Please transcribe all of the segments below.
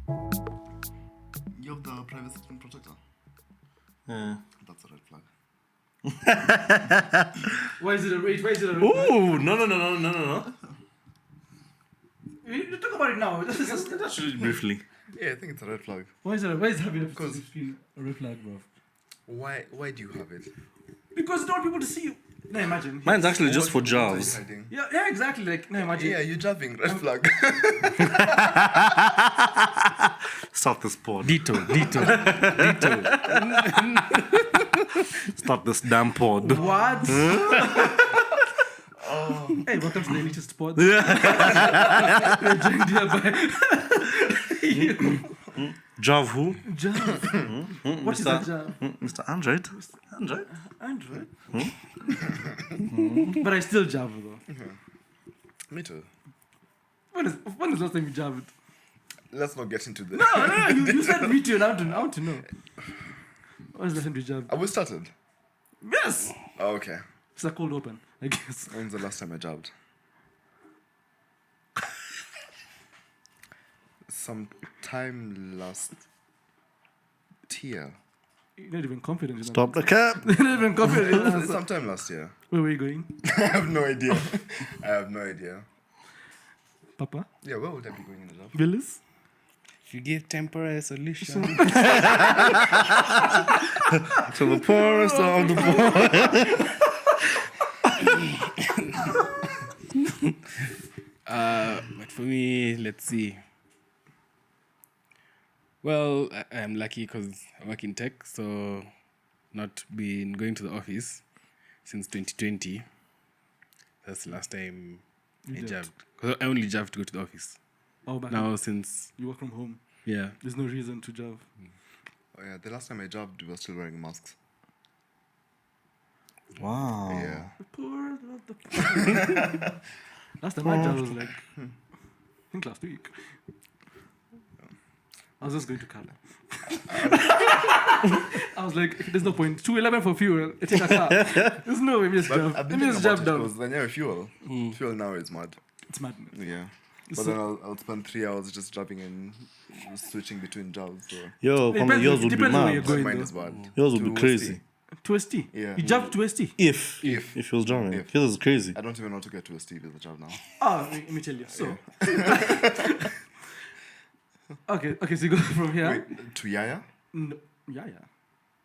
You have the privacy screen protector. Yeah. That's a red flag. Why is it a red flag? Ooh, no. You talk about it now. That's really briefly. Yeah, I think it's a red flag. Why is having a privacy screen a red flag, bro? Why do you have it? Because you don't want people to see you. No, imagine. Mine's actually just for What are you jobs. hiding? Yeah, exactly. Like, no, imagine. Yeah, you're jabbing. Red flag. Stop this pod. Dito. Stop this damn pod. What? Hey, welcome to the elitist pod. We're joined here by Jav who? Jav. What is that, Jav? Mr. Android. Android. But I still Jav though. Me too. When is the last time you Javed? Let's not get into this. No. You said me too, and I want to know. When is the last time you Javed? Have we started? Yes. Oh, okay. It's a cold open, I guess. When's the last time I jabbed? Sometime last year. You're not even confident in that. Stop the cap. You're not even confident in that. Sometime last year. Where were you going? I have no idea. Papa? Yeah, where would I be going in the job? Willis? If you give temporary solution. To the poorest of the poor. But for me, let's see. Well, I'm lucky because I work in tech, so not been going to the office since 2020. That's the last time I jabbed. Because I only jabbed to go to the office. Oh, back Now since, you work from home. yeah. There's no reason to Jav. Oh yeah, the last time I jabbed, we were still wearing masks. Wow. Yeah. Poor love the poor. Last time I Jav was like, I think last week. I was just going to Kala. I was like, there's no point. 211 for fuel. I take a car. There's no way. Just But jab. I've been Let me thinking just about jab it down. because then yeah, fuel. Fuel now is mad. It's madness. Yeah. But So- then I'll spend 3 hours just jabbing and switching between jobs. So Yo, Depends- yours would be depends where you're mad. going. mine though. is bad. Yours would be To crazy. To ST. Yeah. You jabbed to ST. If If. he was jamming. If. His is crazy. I don't even know how to get to a Steve with a job now. Oh, let me tell you. So. okay, so you go from here. Wait, to Yaya? No. Yeah.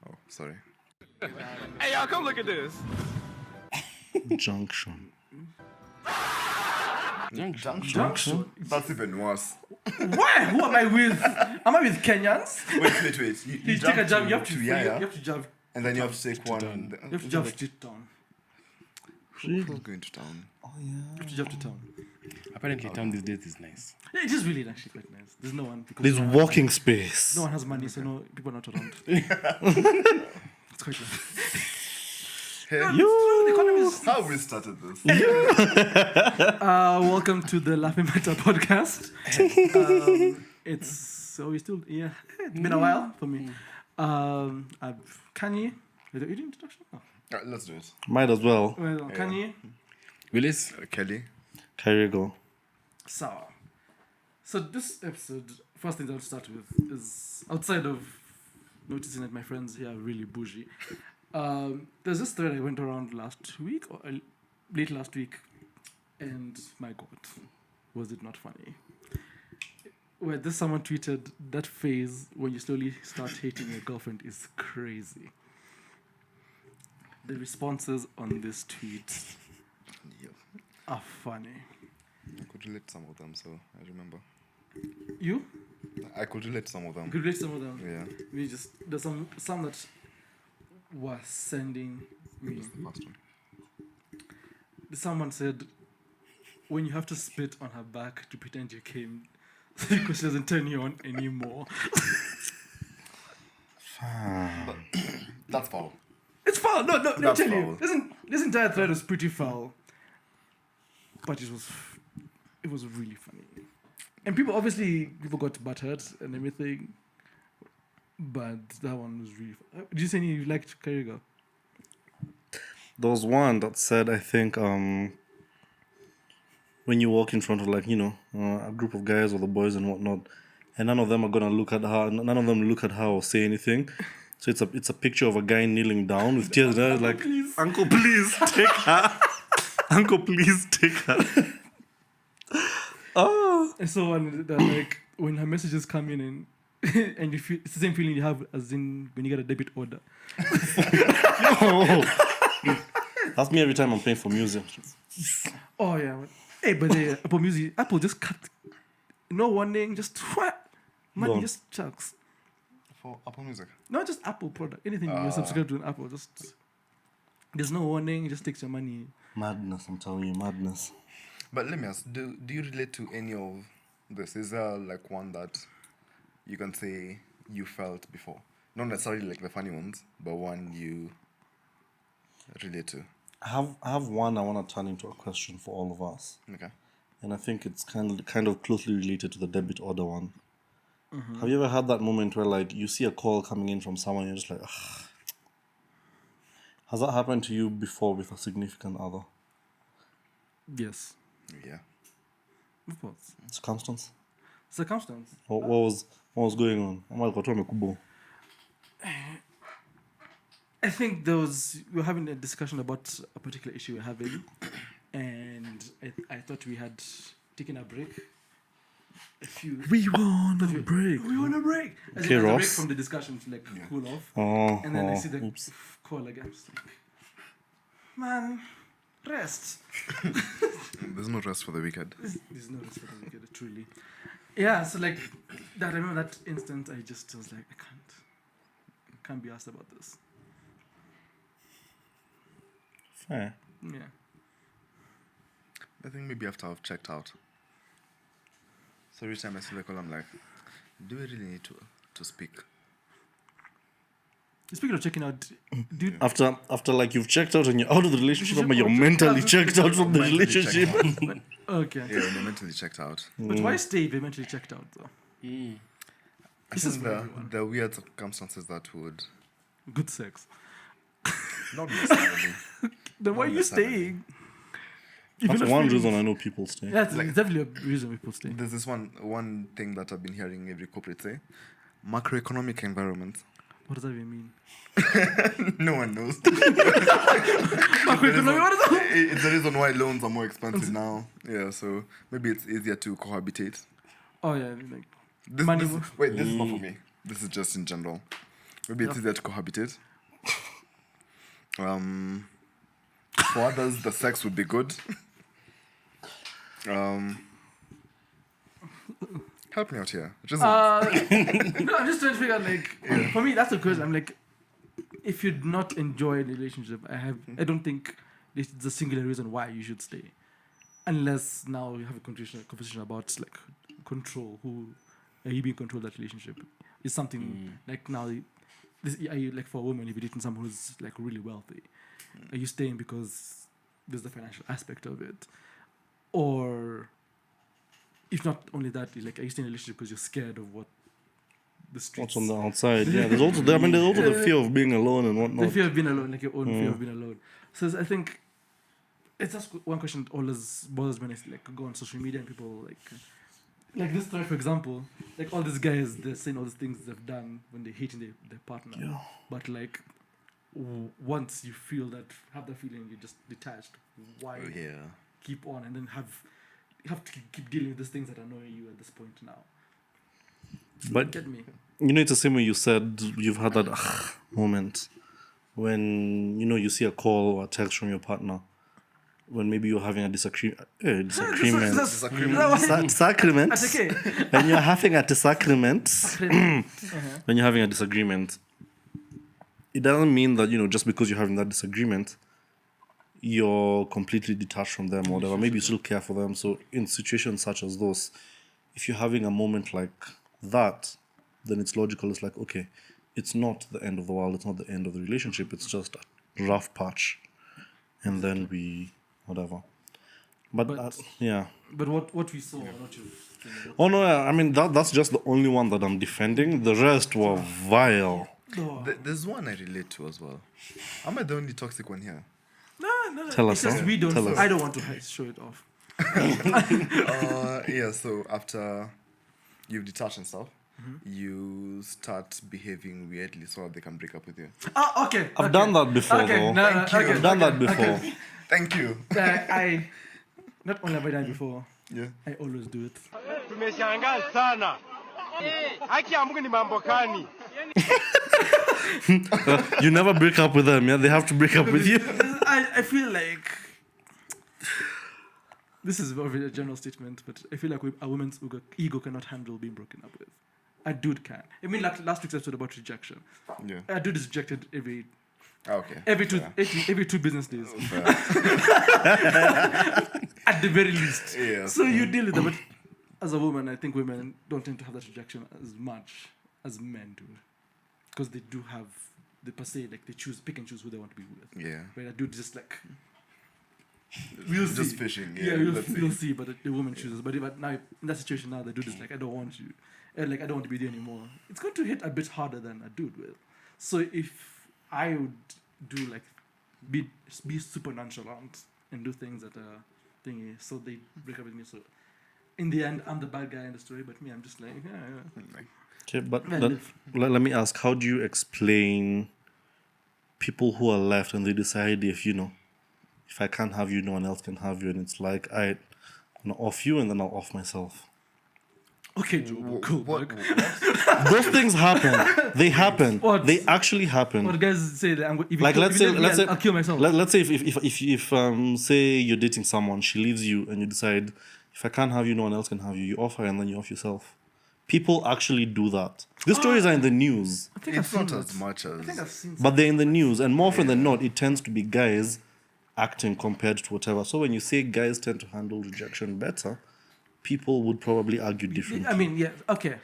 Oh, sorry. Junction. Junction. That's even worse. Why? Who am I with? Am I with Kenyans? Wait. You take a jab. You have to. to You Yaya, have to jab. and then you have to take one. You have to jab straight down. Who's going to town? You have to jab to town. Apparently, town these days is nice. Yeah, it is really actually quite nice. There's no one. Because There's walking space. no one has money, so no people are not around. It's quite nice. Hey, The economy is. how we started this? Welcome to the Laughing Matter podcast. It's so we still it's been a while for me. I've Kanyi. You do introduction? Oh. Let's do it. Might as well. Well, Kanyi. Willis? Kelly. Kairigo. Sour. So this episode, first thing I'll start with is outside of noticing that my friends here are really boujee. There's this thread I went around last week or late last week, and my God, was it not funny? Where this someone tweeted that phase when you slowly start hating your girlfriend is crazy. The responses on this tweet Yep. are funny. I could relate to some of them, so I remember. You? I could relate to some of You them. could read some of them. Yeah. We just there's some that were sending me. That's the first one. Someone said when you have to spit on her back to pretend you came because she doesn't turn you on anymore. But that's foul. It's foul. No, let me That's tell foul. you. This entire thread was pretty foul, but it was really funny. And people got butthurt and everything, but that one was really fun. Did you say you liked Kairigo? There was one that said, I think, when you walk in front of, like, a group of guys or the boys and whatnot, and none of them are gonna look at her. None of them look at her or say anything. So it's a picture of a guy kneeling down with tears in his eyes, like, please. "Uncle, please take her. Uncle, please take her." Oh, And so like when her messages come in and and you feel it's the same feeling you have as in when you get a debit order. no. That's me every time I'm paying for music. Oh yeah. Hey, but Apple just cut. No warning, just what? Money Gone. just chucks. For Apple Music. Not just Apple product. Anything you subscribe to an Apple, just there's no warning, it just takes your money. Madness, I'm telling you, madness. But let me ask, do you relate to any of this? Is there like one that you can say you felt before? Not necessarily like the funny ones, but one you relate to. I have one I want to turn into a question for all of us. Okay. And I think it's kind of closely related to the debit order one. Have you ever had that moment where like you see a call coming in from someone and you're just like, ugh. Has that happened to you before with a significant other? Yes. Yeah. Of course. Circumstance? Circumstance. What was going on? I think we were having a discussion about a particular issue we're having, and I thought we had taken a break. We want a break. We want a break. As Okay, in, as a break Ross. from the discussion to like cool off. Oh, And then I see the oops. call again. I'm just like, man, rest. There's no rest for the wicked. There's no rest for the wicked, truly. Yeah, so like that. I remember that instant. I just was like, I can't be asked about this. Fair. Yeah. I think maybe after I've checked out. So every time I see the call, I'm like, do we really need to speak? Speaking of checking out, dude, After like you've checked out and you're out of the relationship, but you're mentally checked out from the Mentally relationship. checked out. okay. Yeah, when you're mentally checked out. But why stay if you're mentally checked out though? I This is think for everyone. the weird circumstances that would Good sex. not necessarily. Then why are Not you necessarily. staying? If That's you're not one feeling- reason I know people stay. Yeah, it's definitely a reason people stay. There's this one thing that I've been hearing every corporate say: macroeconomic environment. What does that even mean? No one knows. Macroeconomic, what is that? It's the reason why loans are more expensive now. Yeah, so maybe it's easier to cohabitate. Oh yeah, like This Money- this is not for me. This is just in general. Maybe it's easier to cohabitate. For others, the sex would be good. Help me out here. Just no, I'm just trying to figure out like for me that's the question. I'm like, if you'd not enjoy the relationship, I don't think it's a singular reason why you should stay, unless now you have a conversation about like control. Who are you being controlled that relationship? Is something like now. Are you like for a woman if you're dating someone who's like really wealthy? Are you staying because there's the financial aspect of it, or if not only that, like are you staying in a relationship because you're scared of what the streets? What's on the outside? Yeah, there's also the fear of being alone and The whatnot. fear of being alone, like your own fear of being alone. So I think it's just one question that always bothers me when I like go on social media and people like this story, for example, like all these guys, they're saying all these things they've done when they're hating their partner. Yeah. But like once you have that feeling, you're just detached. Why yeah. keep on and then you have to keep dealing with these things that annoy you at this point now? But Get me? you know, it's the same way you said you've had that moment when you see a call or a text from your partner when maybe you're having a disagreement. Disagreement. Disagreement. That's okay. When you're having a disagreement, when you're having a disagreement, it doesn't mean that just because you're having that disagreement, you're completely detached from them or whatever. Maybe you still care for them. So in situations such as those, if you're having a moment like that, then it's logical. It's like, okay, it's not the end of the world. It's not the end of the relationship. It's just a rough patch. And then whatever. But yeah. But what we saw, not you. Oh no, I mean that's just the only one that I'm defending. The rest were vile. No, There's one I relate to as well. Am I the only toxic one here? no. Tell us, It's just huh? we don't. Tell us. I don't want to show it off. Yeah, so after you've detached and stuff, you start behaving weirdly so that they can break up with you. Oh, okay. I've done that before, though. Thank you. I've done that before. Thank you. I not only have I done it before, Yeah. I always do it. Tumeshangaa sana. Haki ya Mungu ni mambo gani? You never break up with them, yeah? They have to break up with you. I feel like this is a general statement, but I feel like a woman's ego cannot handle being broken up with. A dude can. I mean, like last week's episode about rejection. Yeah. A dude is rejected every Okay. every two business days. At the very least. Yeah. So you deal with that. But as a woman, I think women don't tend to have that rejection as much as men do. Because they do have the per se, like they pick and choose who they want to be with. Yeah. Where a dude just like we'll see. Just fishing. Yeah, Yeah. you'll see, but the woman chooses. But now in that situation now the dude is like, I don't want you. Like I don't want to be there anymore. It's going to hit a bit harder than a dude will. So if I would do like be super nonchalant and do things that are thingy, so they break up with me. So in the end, I'm the bad guy in the story, but me, I'm just like, yeah. Okay, but Well, let me ask, how do you explain people who are left and they decide if I can't have you, no one else can have you, and it's like I'm gonna off you and then I'll off myself. Okay, Joe, cool. What? Those things happen. They happen. What? They actually happen. What guys say that if Like let's say I'll kill myself. Let's say if say you're dating someone, she leaves you, and you decide if I can't have you, no one else can have you. You off her and then you off yourself. People actually do that. These stories are in the news, I think I've It's seen not that. as much as. I think I've seen. but they're in the news, and more often than not, it tends to be guys acting compared to whatever. So when you say guys tend to handle rejection better, people would probably argue differently. I mean, yeah, okay.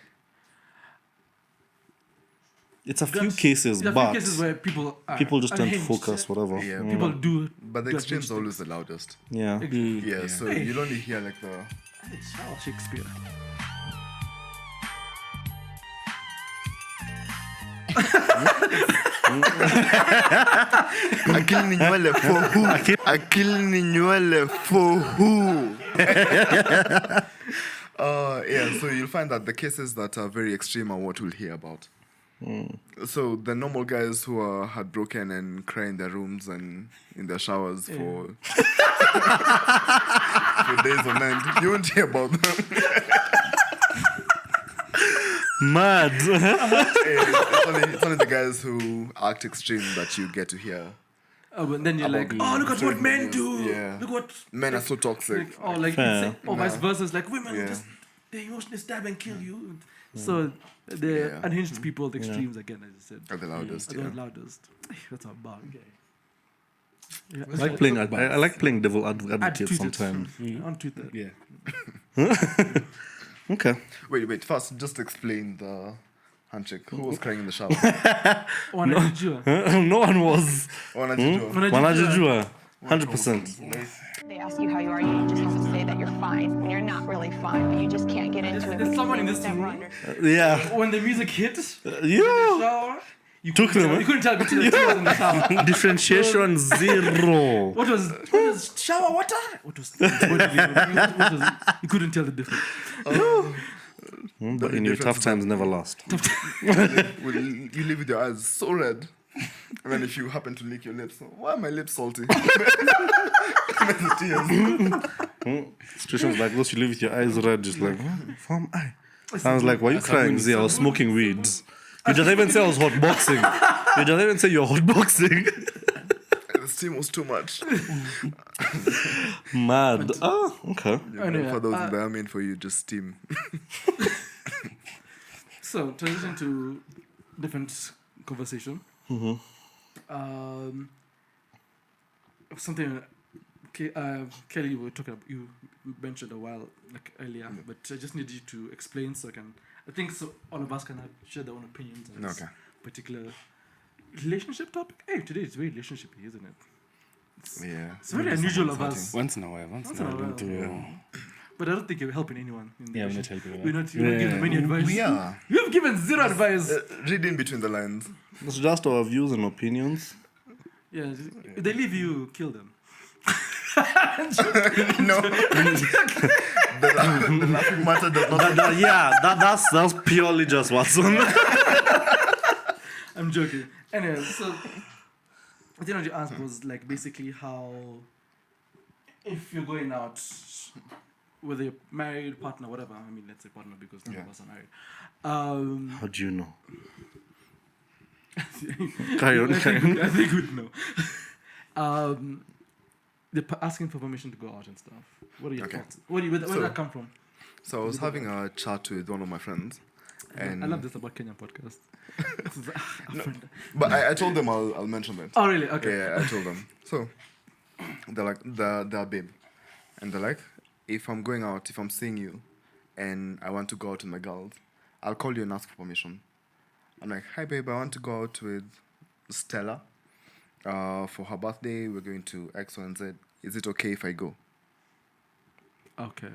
It's a few cases, There are but few cases where people just tend to unhinged. focus whatever. Yeah. People do. But the do extreme's unhinged always the loudest. Yeah. things. Yeah. So Hey. you'll only hear like the. It's Charles Shakespeare. Akili ni nywele for who? Akili ni nywele for who? Yeah, so you'll find that the cases that are very extreme are what we'll hear about. So the normal guys who are heartbroken and cry in their rooms and in their showers for days on end, you won't hear about them. Mad. It's only the guys who act extreme that you get to hear. Oh, but then you're like, oh, look at what men do. Yeah. Look what. Men are so toxic. Like, or like, Fair. or vice versa. It's like women Yeah. just they emotionally stab and kill you. So the Yeah. unhinged people, the extremes again, as I said, Are the loudest, are yeah. the loudest. That's a bar. Yeah. I like playing. I like playing devil advocate tweeted. sometimes. On Twitter. Yeah. Okay. Wait. First, just explain the handshake. Who was crying in the shower? Wanajijua. No one was. Wanajijua. Wanajijua. 100%. They ask you how you are, you just have to say that you're fine when you're not really fine, but you just can't get into it. There's because someone they in this just never room. under- Yeah. When the music hit, Yeah. shower, you Took couldn't them, tell- eh? You couldn't tell between the two of them in the shower. Differentiation zero. What was shower water? What was you couldn't tell the difference. But anyway, tough times never last. You live with your eyes so red. And then if you happen to lick your lips, why are my lips salty? The tears. Situations like those, you live with your eyes red, just like, farm eye. I was like, why are you crying? Zee, I was smoking weed. You didn't even say I was hotboxing. You didn't even say you're hotboxing. The steam was too much. Mad. Oh, okay. Anyway, For those in the army and for you, just steam. So, transition to different conversation. Something, Kelly, you were talking about, you mentioned a while like earlier, but I just need you to explain so I think so all of us can share their own opinions on this Okay. particular relationship topic. Hey, today it's very relationshipy, isn't it? Yeah. It's very unusual of us, Once in a while. Once in a while. Don't do, but I don't think you're helping anyone. In the Yeah, we're not relationship. helping. We're not giving many advice. We are. We have given zero advice. Read in between the lines. It's just our views and opinions. Yeah, if they leave you, kill them. No. The laughing matter does not. That's purely just Watson. I'm joking. Anyway, so I think what you asked was like basically how if you're going out with a married partner, whatever. I mean, let's say partner because none of us are married. How do you know? Carry on. I think we'd know. They're asking for permission to go out and stuff. What are your thoughts? Where did that come from? So I was having a chat with one of my friends, and I love this about Kenyan podcast. but I told them I'll mention that. Oh really? Okay. Yeah, I told them. So they're like they're babe, and they're like, if I'm going out, if I'm seeing you, and I want to go out with my girls, I'll call you and ask for permission. I'm like, hi babe, I want to go out with Stella. For her birthday, we're going to X, Y, and Z. Is it okay if I go? Okay.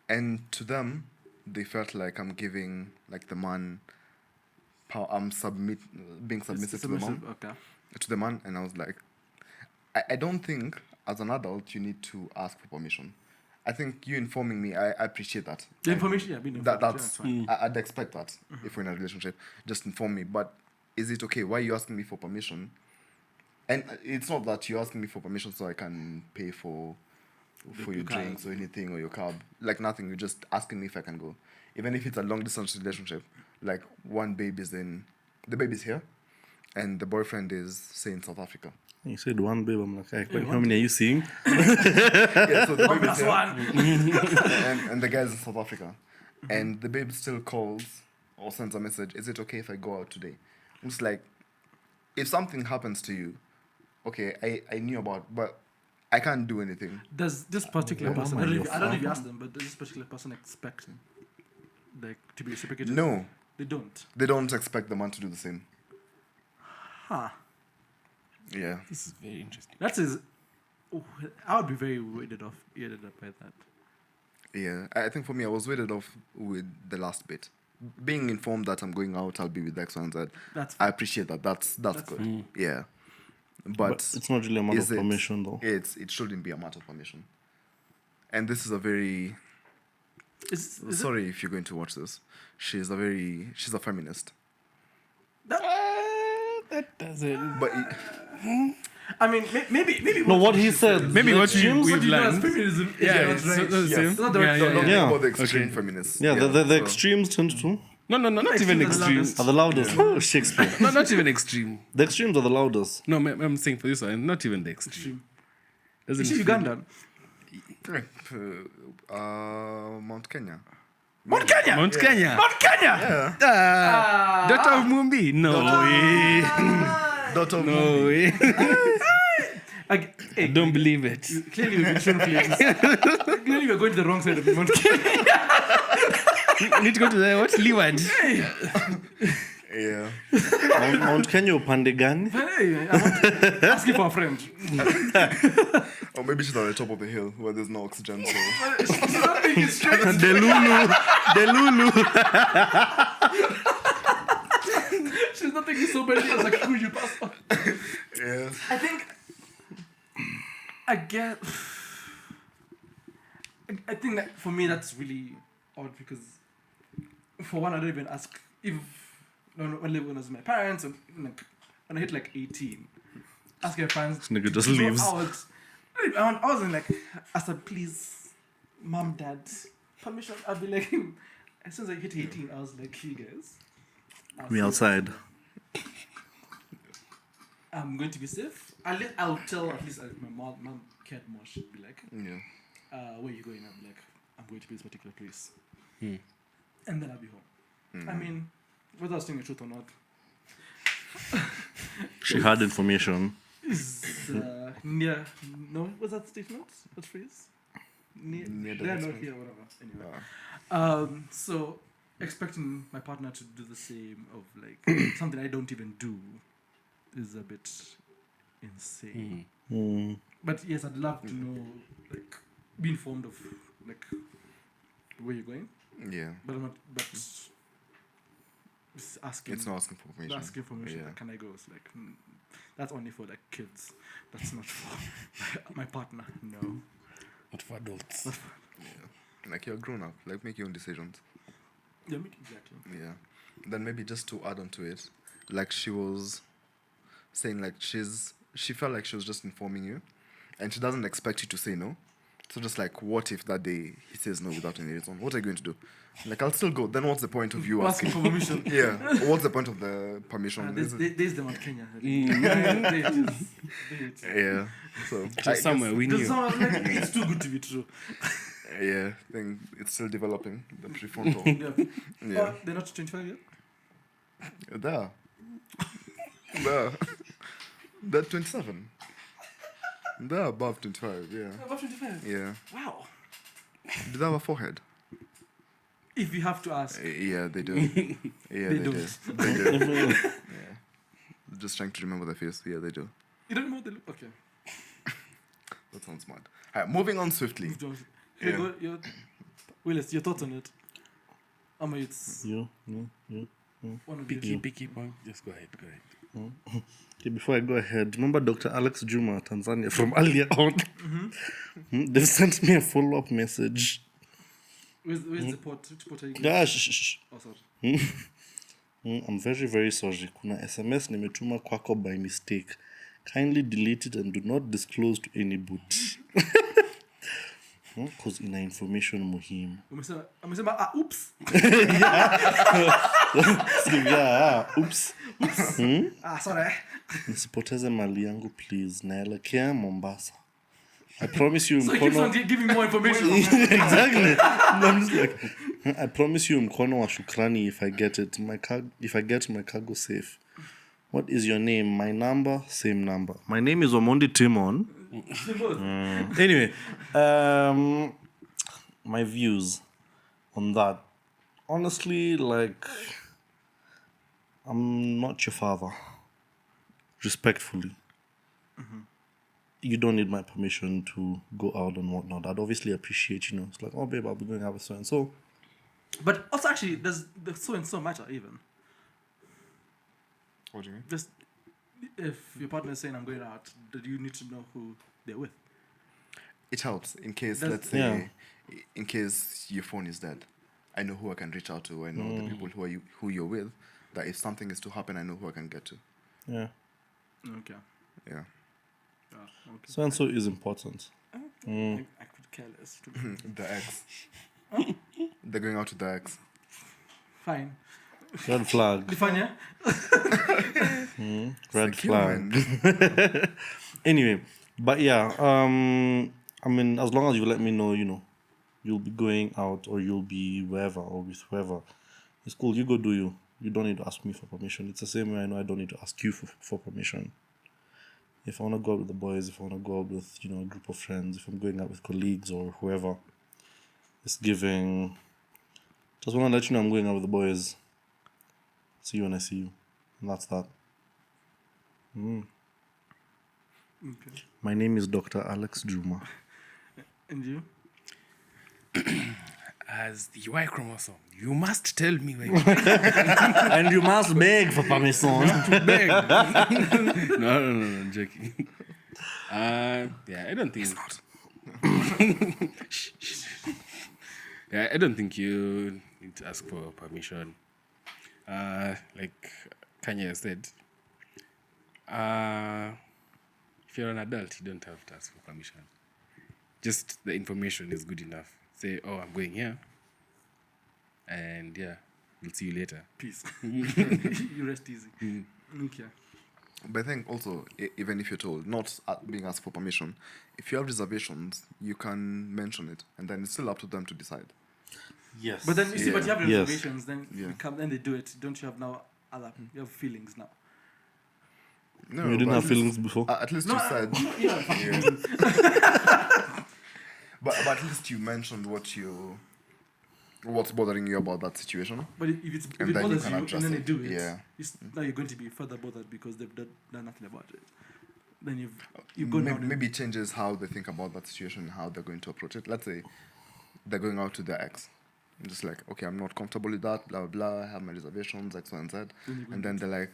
And to them, they felt like I'm giving like the man power. I'm being submissive to the mom. Okay. To the man, and I was like, I don't think as an adult you need to ask for permission. I think you informing me, I appreciate that. The information, being informed. That's fine. I'd expect that if we're in a relationship. Just inform me. But is it okay? Why are you asking me for permission? And it's not that you're asking me for permission so I can pay for your drinks or anything or your cab. Like nothing. You're just asking me if I can go. Even if it's a long distance relationship, like one baby's the baby's here, and the boyfriend is say in South Africa. You said one babe. I'm like, hey, how many are you seeing? Yeah, so the baby's here, One. and the guy's in South Africa, and the babe still calls or sends a message. Is it okay if I go out today? I'm just like, if something happens to you, okay, I knew about, but I can't do anything. Does this particular person, I don't know if you asked them, but does this particular person expect him, like, to be reciprocated? No. They don't. They don't expect the man to do the same. Huh. Yeah. This is very interesting. That is, I would be very weirded up by that. Yeah. I think for me, I was weighted off with the last bit. Being informed that I'm going out, I'll be with X, Y, and Z. That's I appreciate that. That's good. Yeah. But it's not really a matter of is it- permission, though. It shouldn't be a matter of permission. And this is a very... Is Sorry if you're going to watch this. She's a feminist. That doesn't. But I mean, maybe. No, what he said. Maybe what extremes- we've What you know as learned. feminism. Yeah, that's right. that's the yes. same. It's not the right don't Yeah. know about the extreme feminists. Yeah, the so- extremes tend to No, not even Extremes extreme. are the loudest. Oh, Shakespeare. No, not even extreme. The extremes are the loudest. No, I'm saying for this one, not even the extreme. Doesn't Is she feel- Ugandan? Mount Kenya. Mount Kenya! Mount Kenya. Mount Kenya! Daughter of Mumbi? No way. Daughter of No way. I I don't believe it. Clearly we've been shown places. Clearly we're going to the wrong side of Mount Kenya. You need to go to the what? Leeward. Yeah. Mount Kenya upande gani? Hey, I want to ask you for a friend. Or maybe she's on the top of the hill where there's no oxygen. So She's not thinking straight. Delulu. She's not thinking so badly as like who you pass on. yeah. I think I think that for me that's really odd because for one I don't even ask if when I live with my parents and like, when I hit like 18 ask your parents nigga just to go leaves. out. I wasn't like I said please mom dad permission. I'd be like as soon as I hit 18 I was like you guys Me outside. I'm going to be safe. I'll tell at least my mom cared more. She'd be like, Yeah. where are you going? I'm like, I'm going to this particular place. And then I'll be home. I mean, whether I was telling the truth or not, She had information. is near. No, what's that statement? What phrase? Near Near not here, whatever. Anyway. So expecting my partner to do the same of like something I don't even do is a bit insane. But yes, I'd love to know, like, be informed of like where you're going. Yeah. But I'm not. But it's asking. It's not asking for permission. Asking for permission. Yeah. Like, can I go? It's like that's only for like kids. That's not for my partner. No. Not for adults. Like you're grown up. Like make your own decisions. Yeah, exactly. Yeah. Then maybe just to add on to it, like she was saying, like she felt like she was just informing you, and she doesn't expect you to say no. So just like, what if that day he says no without any reason? What are you going to do? Like, I'll still go. Then what's the point of you Asking asking? for permission. Yeah. What's the point of the permission? There's them on Kenya. Yeah. So Just somewhere we knew. It's too good to be true. Yeah, I think it's still developing the prefrontal. Yeah. Yeah. Oh, they're not 25 yet? They're 27. They're above 25. Yeah. Above 25? Yeah. Wow. Do they have a forehead? If you have to ask. Yeah, they do. Yeah, they do. don't. They do. Yeah. Just trying to remember their face. Yeah, they do. You don't know what they look. Okay. That sounds smart. Alright, moving on swiftly. Hey, Yeah. Willis, your thoughts on it? It's You. one of the Picky point. Just go ahead. Okay, before I go ahead, remember Dr. Alex Juma, Tanzania, from earlier on? They sent me a follow-up message. Where's the port? Which port are you going? Yeah, shh. Oh, sorry. I'm very, very sorry. Kuna SMS nimetuma kwako by mistake. Kindly delete it and do not disclose to anybody. Because ina information muhimu. Umesema, oops. Oops. Sorry. Nisipoteze mali yangu please. Naelekea Mombasa. I promise you So he keeps on giving more information. exactly. I'm just like, I promise you mkono wa shukrani if I get it. If I get my cargo safe. What is your name? My number? Same number. My name is Omondi Timon. Anyway, my views on that. Honestly, like, I'm not your father. Respectfully. You don't need my permission to go out and whatnot. I'd obviously appreciate, it's like, oh, babe, I'll be going out with so and so. But also, actually, does the so and so matter even? What do you mean? Just if your partner is saying I'm going out, do you need to know who they're with? It helps in case, Does- let's say, in case your phone is dead. I know who I can reach out to. I know the people who you're with. That if something is to happen, I know who I can get to. Yeah. Okay. Yeah. Okay. So and so is important. I could care less. The ex. They're going out with the ex. Fine. Red flag. Define, yeah? Red Secure, flag. man. Anyway, but yeah, I mean, as long as you let me know, you'll be going out or you'll be wherever or with whoever, it's cool. You go do you. You don't need to ask me for permission. It's the same way I know I don't need to ask you for permission. If I want to go out with the boys, if I want to go out with, a group of friends, if I'm going out with colleagues or whoever, it's giving. Just want to let you know I'm going out with the boys. See you when I see you. And that's that. Okay. My name is Dr. Alex Juma. And you? As the Y chromosome, you must tell me where you And you must beg for permission. beg. No, I'm joking. Yeah, I don't think. It's not. Yeah, I don't think you need to ask for permission. Like Kanyi said, if you're an adult, you don't have to ask for permission. Just the information is good enough. Say, oh, I'm going here. And yeah, we'll see you later. Peace. You rest easy. Okay. But I think also, even if you're told, not being asked for permission, if you have reservations, you can mention it, and then it's still up to them to decide. Yes. But then you see, but you have Yes. reservations, then Yeah. you come, then they do it. Don't you have now you have feelings now? No, You didn't but have at least- feelings before? At least you said. Yeah. But at least you mentioned what's bothering you about that situation. But if And it then you bothers can you, and address then they it. do it, Yeah. now you're going to be further bothered because they've done nothing about it. Then you've gone down. Maybe it changes how they think about that situation, how they're going to approach it. Let's say they're going out to their ex. I'm just like, okay, I'm not comfortable with that, blah, blah, blah. I have my reservations, X, Y, and Z. And then they're like,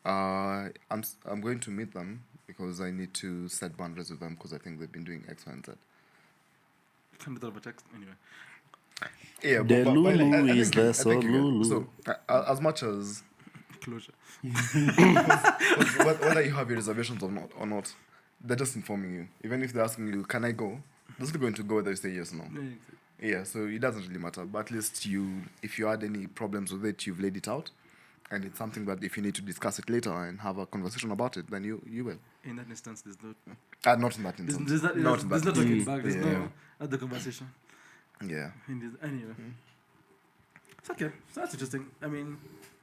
I'm going to meet them because I need to set boundaries with them because I think they've been doing X, Y, and Z. Can't do that over text anyway. Yeah, The but Lulu I is think the I think you get- Lulu. So, as much as Closure. whether you have your reservations or not, they're just informing you. Even if they're asking you, "Can I go?" They're still going to go whether you say yes or no. Yeah, exactly. Yeah, so it doesn't really matter. But at least if you had any problems with it, you've laid it out, and it's something that if you need to discuss it later and have a conversation about it, then you will. In that instance, there's no. Not in that instance. There's no talking back. There's Yeah. no other conversation. Yeah. Anyway. It's okay. So that's interesting. I mean,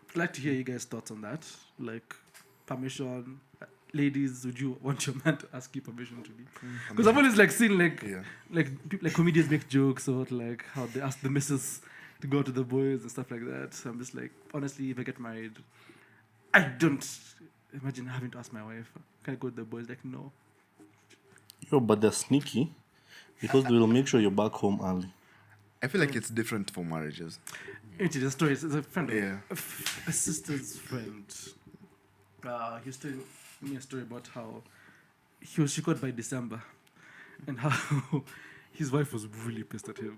I'd like to hear you guys' thoughts on that. Like, permission. Ladies, would you want your man to ask you permission to leave? Because I've always like seen like people, like comedians make jokes about like how they ask the missus to go to the boys and stuff like that. So I'm just like, honestly, if I get married, I don't imagine having to ask my wife, can I go to the boys? Like, no. Yo, but they're sneaky because they will make sure you're back home early. I feel like it's different for marriages. It's a story. It's a friend, Yeah. a sister's friend. He was telling me a story about how she got by December, and how his wife was really pissed at him.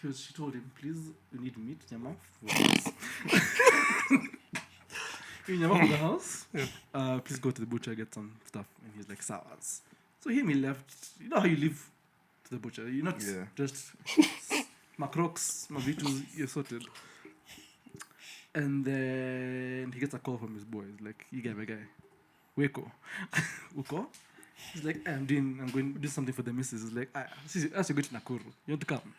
She told him, "Please, we need meat, nyama, for the house. Nyama for the house. Please go to the butcher, get some stuff." And he's like, "Sours." So he left. You know how you leave to the butcher. You're not just macrox, mavitus, you're sorted. And then he gets a call from his boys, like, "You guy, my guy, Weko." Uko? He's like, I'm going to do something for the missus. He's like, as you're going to Nakuru, you want to come?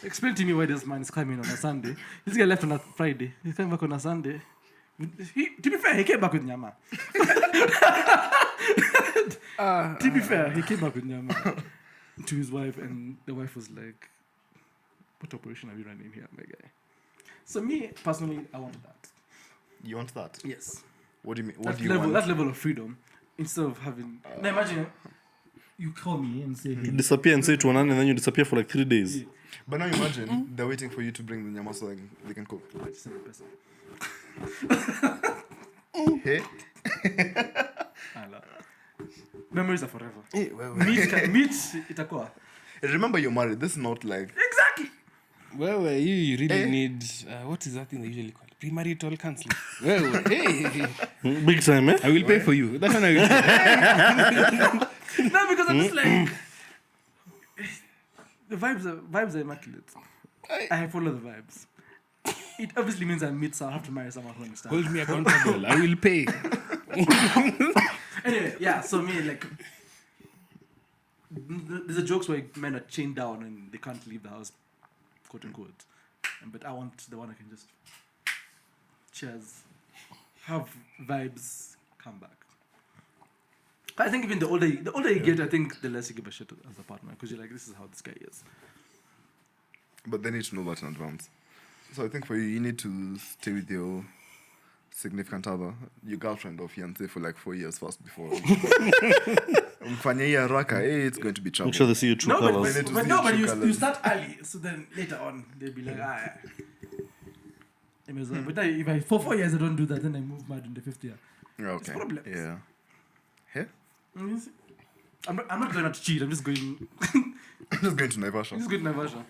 Explain to me why this man is coming on a Sunday. This guy left on a Friday. He's coming back on a Sunday. To be fair, he came back with Nyama. To be fair, he came back with Nyama to his wife, and the wife was like, what operation are we running here, my guy? So me, personally, I want that. You want that? Yes. What do you mean? That level of freedom, instead of having... Now imagine, you call me and say, You disappear and say to one and then you disappear for like 3 days. But now imagine they're waiting for you to bring the nyama so they can cook. It's the person. Hey? Memories are forever. Hey, Meet itakuwa. Remember you're married. This is not like... Exactly. Well, you really need what is that thing they usually call it? Premarital counseling. Well, hey, Big time, eh? I will pay for you. That one I will pay. No, because I'm just like the vibes are immaculate. I follow the vibes. It obviously means I meet someone. I have to marry someone who understands. Hold me accountable. I will pay. Anyway, yeah. So me like, there's a jokes where men are chained down and they can't leave the house, quote unquote. But I want the one I can just cheers, have vibes, come back. I think even the older you get, I think the less you give a shit as a partner, because you're like, this is how this guy is. But they need to know that in advance. So I think for you need to stay with your significant other, your girlfriend or fiancé for like 4 years first before. Mfanya hii haraka, it's going to be trouble. Make sure they see your true colors. But you start early, so then later on they'll be like, But now, for 4 years I don't do that, then I move mad in the 5th year. Okay. It's problems. Yeah. Hey? I'm not going out to cheat. I'm just going. I'm just going to Naivasha I'm just going to Naivasha.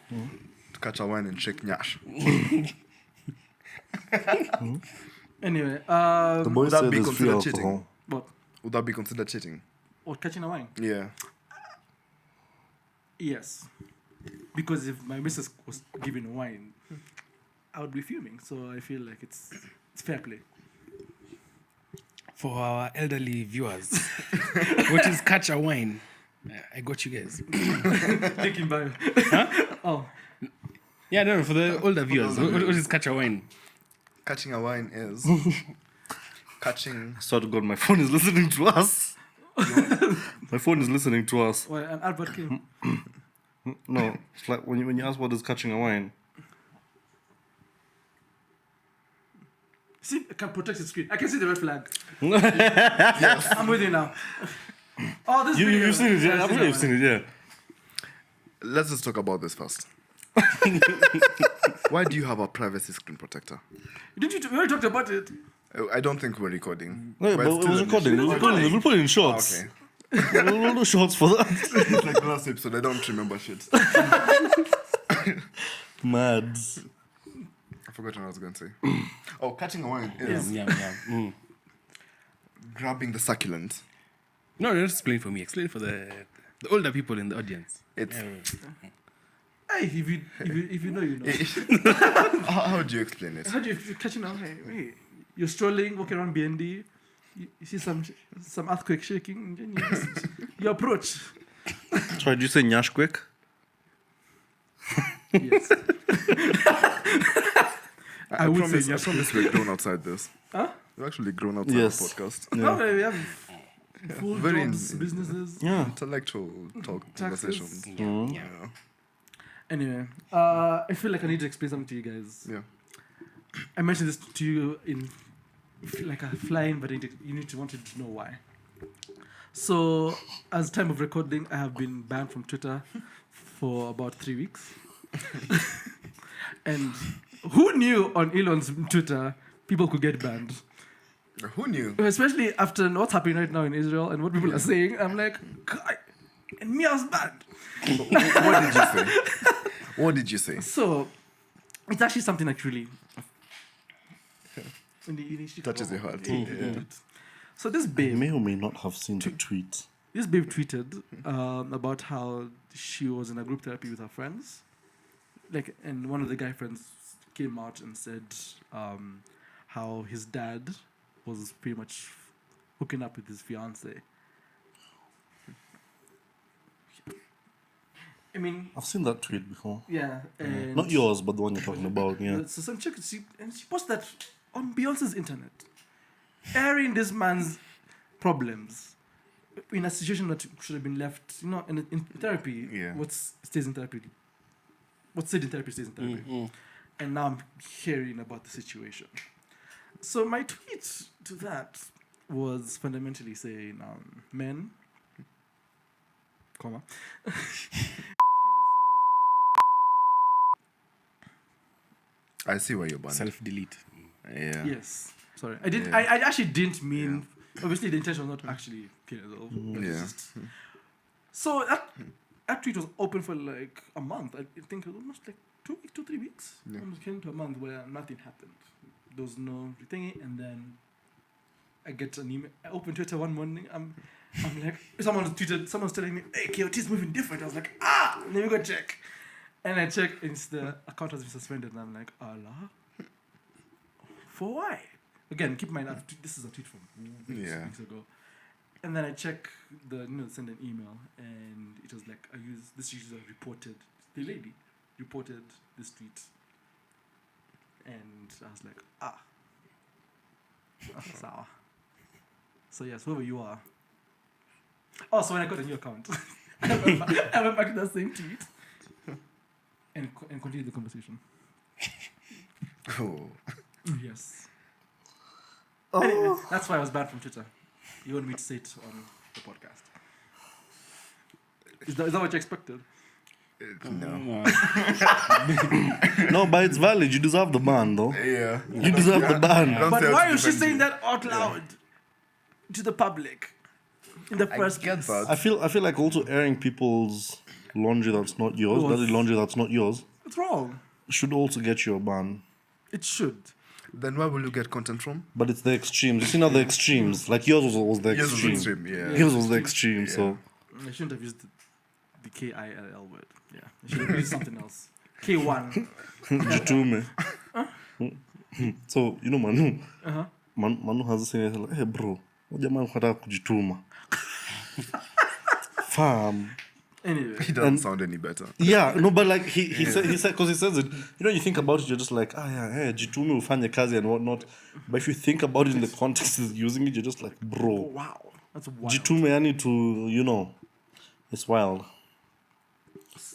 to catch a wine and shake nyash. Anyway, The boys would that say be there's free considered cheating? alcohol. what? Would that be considered cheating? Or catching a wine? Yeah. Yes. Because if my missus was giving wine, I would be fuming. So I feel like it's fair play. For our elderly viewers, what is catch a wine? I got you guys. Thinking about it. Huh? Oh. Yeah, no, for the older viewers, what is catch a wine? Catching a wine is catching. I swear to God, my phone is listening to us. My phone is listening to us. Well, and Albert came. No, it's like when you ask what is catching a wine. See, I can protect the screen. I can see the red flag. Yes. I'm with you now. Oh, this video. You've seen it, yeah? I'm sure you've seen it, yeah. Let's just talk about this first. Why do you have a privacy screen protector? Didn't you? We already talked about it. I don't think we're recording. No, but it was recording. We'll put it in shorts. Okay. We'll do shorts for that. It's like the last episode. I don't remember shit. Mads. I forgot what I was going to say. Oh, catching a wine is Yeah. grabbing the succulent. No, don't explain for me. Explain for the older people in the audience. It's Hey, if you know, you know. how do you explain it? How do you catching on? Hey, you're strolling, walking around BND. You see some earthquake shaking, and then you approach. Sorry, did you say Nyash quick? Yes. I would promise, say I yes. promise we've grown outside this. Huh? We've actually grown outside Yes. the podcast. No, we have full Very jobs, businesses, Yeah. Intellectual talk taxes. conversations. Yeah. Anyway, I feel like I need to explain something to you guys. Yeah. I mentioned this to you in like a flying, but you wanted to know why. So, as time of recording, I have been banned from Twitter for about 3 weeks. And who knew on Elon's Twitter people could get banned? Who knew? Especially after what's happening right now in Israel and what people are saying. I'm like, God, and me, I was banned. What did you say? What did you say? So, it's actually something that really Touches your heart. So this You babe, may or may not have seen the tweet. this babe tweeted about how she was in a group therapy with her friends, and one of the guy friends came out and said how his dad was pretty much hooking up with his fiance. I mean, I've seen that tweet before. yeah, and Not yours, but the one you're talking about, yeah. So some chick, she posted that on Beyonce's internet, airing this man's problems in a situation that should have been left, in therapy. Yeah. What stays in therapy? What's said in therapy stays in therapy. And now I'm hearing about the situation. So my tweet to that was fundamentally saying, men, comma. I see where you're banned. Self-delete. Yeah. Yes. Sorry. I didn't. Yeah. I actually didn't mean. Obviously, the intention was not actually kill yourself. But it's Yeah. just- So that tweet was open for like a month. I think it was almost like 2-3 weeks. Yeah. Almost came to a month where nothing happened. There was no thingy, and then I get an email. I open Twitter one morning. I'm like, someone's telling me, "Hey, KOT's moving different." I was like, let me go check. And I check, and the account has been suspended. And I'm like, Allah, for why? Again, keep in mind, this is a tweet from weeks ago. And then I check send an email, and it was like, this user reported, the lady reported this tweet. And I was like, sour. So yes, whoever you are. Oh, so when I got a new account, I went back to that same tweet and continued the conversation. Cool. Yes. Anyway, that's why I was banned from Twitter. You want me to say it on the podcast? Is that what you expected? No. No, but it's valid. You deserve the ban, though. Yeah. You deserve the ban. Don't But say why how to is she defend saying you. that out loud to the public in the I first get place? that. I feel like also airing people's laundry that's not yours, Yours. dirty laundry that's not yours, What's wrong? should also get you a ban. It should. Then where will you get content from? But it's the extremes. You see now the extremes. Like yours was the Yours was extreme. extreme, yeah. Yours was the extreme. So I shouldn't have used the KILL word. Yeah, I should have used something else. K1. jitume. So you know Manu. Uh-huh. Manu has this thing like, hey bro, jamaa anataka kujituma. Fam. Anyway. He doesn't sound any better. Yeah, no, but like he said because he says it. You think about it, you're just like, hey, jitume ufanye kazi and whatnot. But if you think about it in the context he's using it, you're just like, bro, Wow. That's wild. jitume yani to it's wild.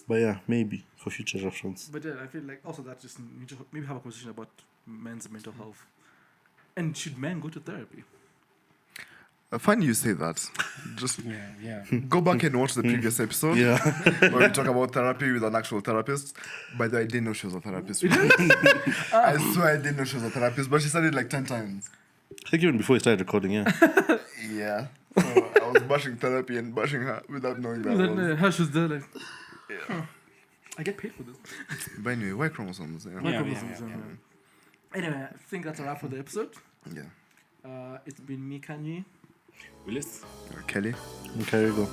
But yeah, maybe for future reference. But yeah, I feel like also that just need to maybe have a conversation about men's mental health. And should men go to therapy? Funny you say that. Just Yeah. go back and watch the previous episode Yeah. where we talk about therapy with an actual therapist. By the way, I didn't know she was a therapist. I swear I didn't know she was a therapist, but she said it like 10 times. I think even before he started recording, yeah. Yeah. So I was bashing therapy and bashing her without knowing that. Then Was. her shoes there like, Yeah. I get paid for this. But anyway, Y chromosomes. Yeah. Anyway, I think that's a wrap for the episode. Yeah. It's been me, Kanyi. Willis. Kelly. Kairigo.